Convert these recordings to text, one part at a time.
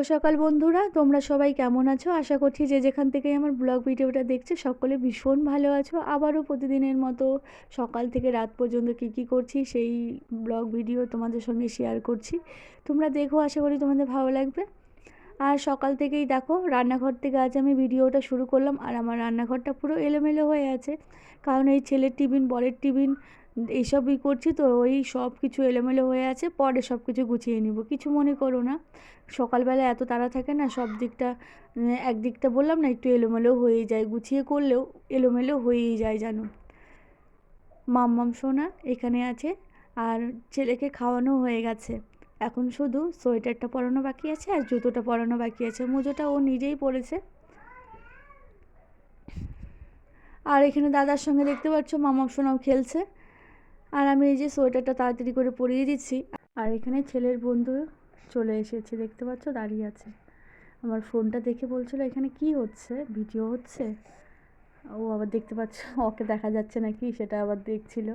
সকাল বন্ধুরা, তোমরা সবাই কেমন আছো? আশা করছি যে যেখান থেকেই আমার ব্লগ ভিডিওটা দেখছো সকলে ভীষণ ভালো আছো। আবারও প্রতিদিনের মতো সকাল থেকে রাত পর্যন্ত কী করছি সেই ব্লগ ভিডিও তোমাদের সঙ্গে শেয়ার করছি। তোমরা দেখো, আশা করি তোমাদের ভালো লাগবে। আর সকাল থেকেই দেখো রান্নাঘর থেকে আজ আমি ভিডিওটা শুরু করলাম। আর আমার রান্নাঘরটা পুরো এলোমেলো হয়ে আছে, কারণ এই ছেলের টিফিন, বরের টিফিন এইসবই করছি, তো ওই সব কিছু এলোমেলো হয়ে আছে। পরে সব কিছু গুছিয়ে নিব, কিছু মনে করো না। সকালবেলা এত তাড়া থাকে না, সব দিকটা একদিকটা বললাম না একটু এলোমেলো হয়েই যায়, গুছিয়ে করলেও এলোমেলো হয়েই যায় জানো। মাম্মাম সোনা এখানে আছে, আর ছেলেকে খাওয়ানো হয়ে গেছে। এখন শুধু সোয়েটারটা পরানো বাকি আছে আর জুতোটা পরানো বাকি আছে। মোজোটা ও নিজেই পরেছে। আর এখানে দাদার সঙ্গে দেখতে পাচ্ছ মাম্মাম সোনাও খেলছে। আর আমি এই যে সোয়েটারটা তাড়াতাড়ি করে পরিয়ে দিচ্ছি। আর এখানে ছেলের বন্ধু চলে এসেছে, দেখতে পাচ্ছ দাঁড়িয়ে আছে। আমার ফোনটা দেখে বলছিল এখানে কি হচ্ছে, ভিডিও হচ্ছে। ও আবার দেখতে পাচ্ছ ওকে দেখা যাচ্ছে না কি সেটা আবার দেখছিল।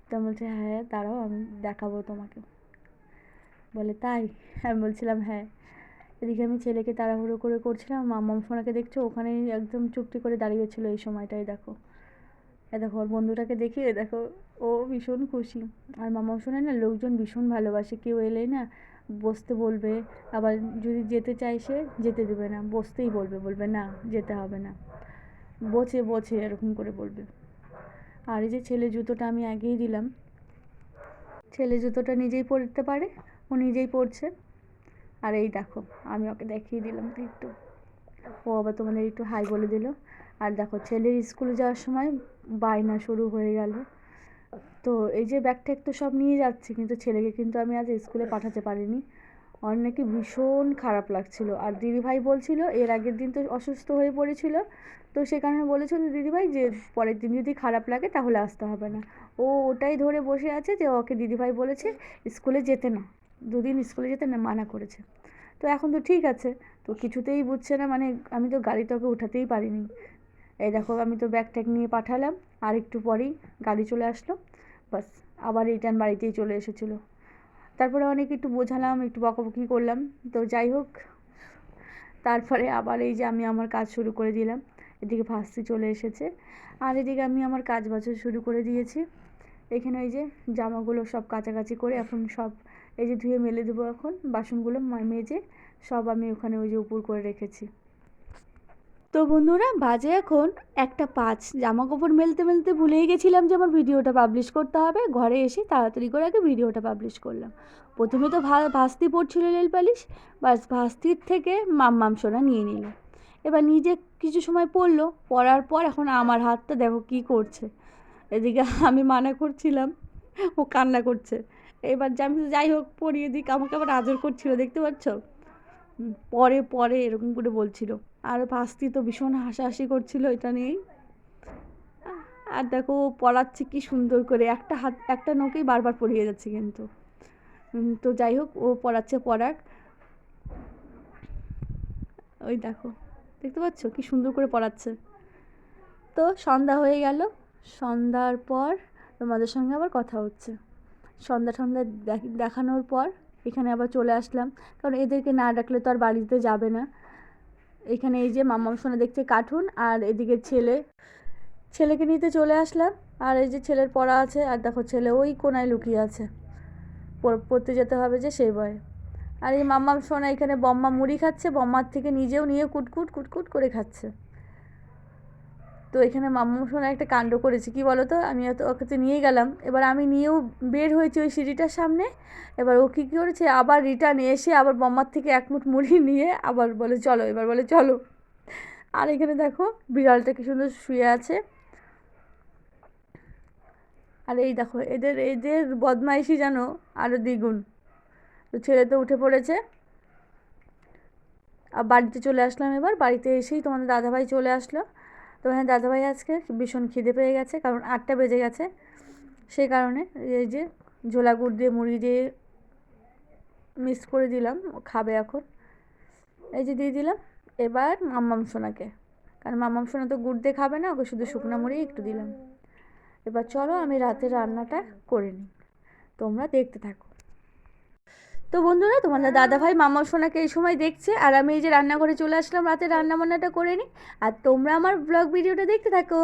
তো বলছে হ্যাঁ দাঁড়াও আমি দেখাবো তোমাকে। বলে তাই? আমি বলছিলাম হ্যাঁ। এদিকে আমি ছেলেকে তাড়াহুড়ো করে করছিলাম। মাম্মাম সোনাকে দেখছো ওখানেই একদম চুপটি করে দাঁড়িয়েছিল এই সময়টাই। দেখো এ দেখো ওর বন্ধুটাকে দেখি, এ দেখো ও ভীষণ খুশি। আর মাম্মাম সোনা না লোকজন ভীষণ ভালোবাসে, কেউ এলেই না বসতে বলবে, আবার যদি যেতে চায় সে যেতে দেবে না, বসতেই বলবে, বলবে না যেতে হবে না, বোঝে বোঝে এরকম করে বলবে। আর এই যে ছেলে জুতোটা আমি আগেই দিলাম, ছেলে জুতোটা নিজেই পরতে পারে, ও নিজেই পরছে। আর এই দেখো আমি ওকে দেখিয়ে দিলাম একটু, ও আবার তোমাদের একটু হাই বলে দিল। আর দেখো ছেলের স্কুলে যাওয়ার সময় বায়না শুরু হয়ে গেল। তো এই যে ব্যাগ ট্যাগ তো সব নিয়ে যাচ্ছি, কিন্তু ছেলেকে কিন্তু আমি আজ স্কুলে পাঠাতে পারিনি। ওর নাকি ভীষণ খারাপ লাগছিল। আর দিদিভাই বলছিল এর আগের দিন তো অসুস্থ হয়ে পড়েছিল, তো সে কারণে বলেছিল দিদিভাই যে পরের দিন যদি খারাপ লাগে তাহলে আসতে হবে না। ও ওটাই ধরে বসে আছে যে ওকে দিদিভাই বলেছে স্কুলে যেতে না, দুদিন স্কুলে যেতে না মানা করেছে। তো এখন তো ঠিক আছে, তো কিছুতেই বুঝছে না, মানে আমি তো গাড়িতে ওকে উঠাতেই পারিনি। এই দেখো আমি তো ব্যাগ ট্যাগ নিয়ে পাঠালাম, আর একটু পরেই গাড়ি চলে আসলো, বাস আবার রিটার্ন বাড়িতেই চলে এসেছিলো। তারপরে অনেক একটু বোঝালাম, একটু বকাবকি করলাম, তো যাই হোক তারপরে আবার এই যে আমি আমার কাজ শুরু করে দিলাম। এদিকে ভাস্তি চলে এসেছে, আর এদিকে আমি আমার কাজ বাজ শুরু করে দিয়েছি। এখানে এই যে জামাগুলো সব কাচাকাচি করে এখন সব এই যে ধুয়ে মেলে দেবো, এখন বাসনগুলো মেজে সব আমি ওখানে ওই যে উপর করে রেখেছি। তো বন্ধুরা বাজে এখন 1:05, জামা কাপড় মেলতে মেলতে ভুলেই গেছিলাম যে আমার ভিডিওটা পাবলিশ করতে হবে। ঘরে এসে তাড়াতাড়ি করে আগে ভিডিওটা পাবলিশ করলাম। প্রথমে তো ভাস্তি পড়ছিল নেল পালিশ, বাস ভাস্তির থেকে মাম্মাম সোনা নিয়ে নিল। এবার নিজে কিছু সময় পড়লো, পড়ার পর এখন আমার হাতটা দেখো কী করছে। এদিকে আমি মানা করছিলাম, ও কান্না করছে। এবার যাই হোক পরিয়ে দিক, আমাকে আবার আদর করছিল দেখতে পাচ্ছ। পরে পরে এরকম করে বলছিল। আর ভাস্তি তো ভীষণ হাসাহাসি করছিল এটা নিয়েই। আর দেখো ও পড়াচ্ছে কি সুন্দর করে, একটা হাত একটা নখেই বারবার পড়িয়ে যাচ্ছে কিন্তু। তো যাই হোক ও পড়াচ্ছে পড়াক। ওই দেখো দেখতে পাচ্ছ কি সুন্দর করে পড়াচ্ছে। তো সন্ধ্যা হয়ে গেল, সন্ধ্যার পর তোমাদের সঙ্গে আবার কথা হচ্ছে। সন্ধ্যা দেখানোর পর এখানে আবার চলে আসলাম, কারণ এদেরকে না ডাকলে তো আর বাড়িতে যাবে না। এখানে এই যে মাম্মাম সোনা দেখছে কার্টুন, আর এদিকে ছেলেকে নিতে চলে আসলাম। আর এই যে ছেলের পড়া আছে, আর দেখো ছেলে ওই কোনায় লুকিয়ে আছে, পড়তে যেতে হবে যে সেই ভয়ে। আর এই মাম্মাম সোনা এখানে বম্মা মুড়ি খাচ্ছে, বম্মার থেকে নিজেও নিয়ে কুটকুট কুটকুট করে খাচ্ছে। তো এখানে মাম্মাম সোনা একটা কাণ্ড করেছে কি বলো তো, আমি ওকে তো নিয়ে গেলাম, এবার আমি নিয়েও বের হয়েছি ওই সিঁড়িটার সামনে। এবার ও কী করেছে, আবার রিটার্ন এসে আবার বম্মার থেকে এক মুঠ মুড়ি নিয়ে আবার বলে চলো, এবার বলে চলো। আর এখানে দেখো বিড়ালটা কি সুন্দর শুয়ে আছে। আর এই দেখো এদের এদের বদমাইশি যেন আরও দ্বিগুণ। তো ছেলে তো উঠে পড়েছে। আর বাড়িতে চলে আসলাম, এবার বাড়িতে এসেই তোমাদের দাদাভাই চলে আসলো। তো হ্যাঁ দাদাভাই আজকে ভীষণ খিদে পেয়ে গেছে, কারণ 8টা বেজে গেছে, সেই কারণে এই যে ঝোলা গুড় দিয়ে মুড়ি দিয়ে মিক্স করে দিলাম, খাবে এখন। এই যে দিয়ে দিলাম এবার মাম্মাম সোনাকে, কারণ মাম্মাম সোনা তো গুড় দিয়ে খাবে না, ওকে শুধু শুকনো মুড়ি একটু দিলাম। এবার চলো আমি রাতের রান্নাটা করে নিই, তোমরা দেখতে থাকো। তো বন্ধুরা, তোমাদের দাদাভাই মামা সোনাকে এই সময় দেখছে, আর আমি এই যে রান্নাঘরে চলে আসলাম রাতে রান্না বান্নাটা করে নিই। আর তোমরা আমার ব্লগ ভিডিওটা দেখতে থাকো।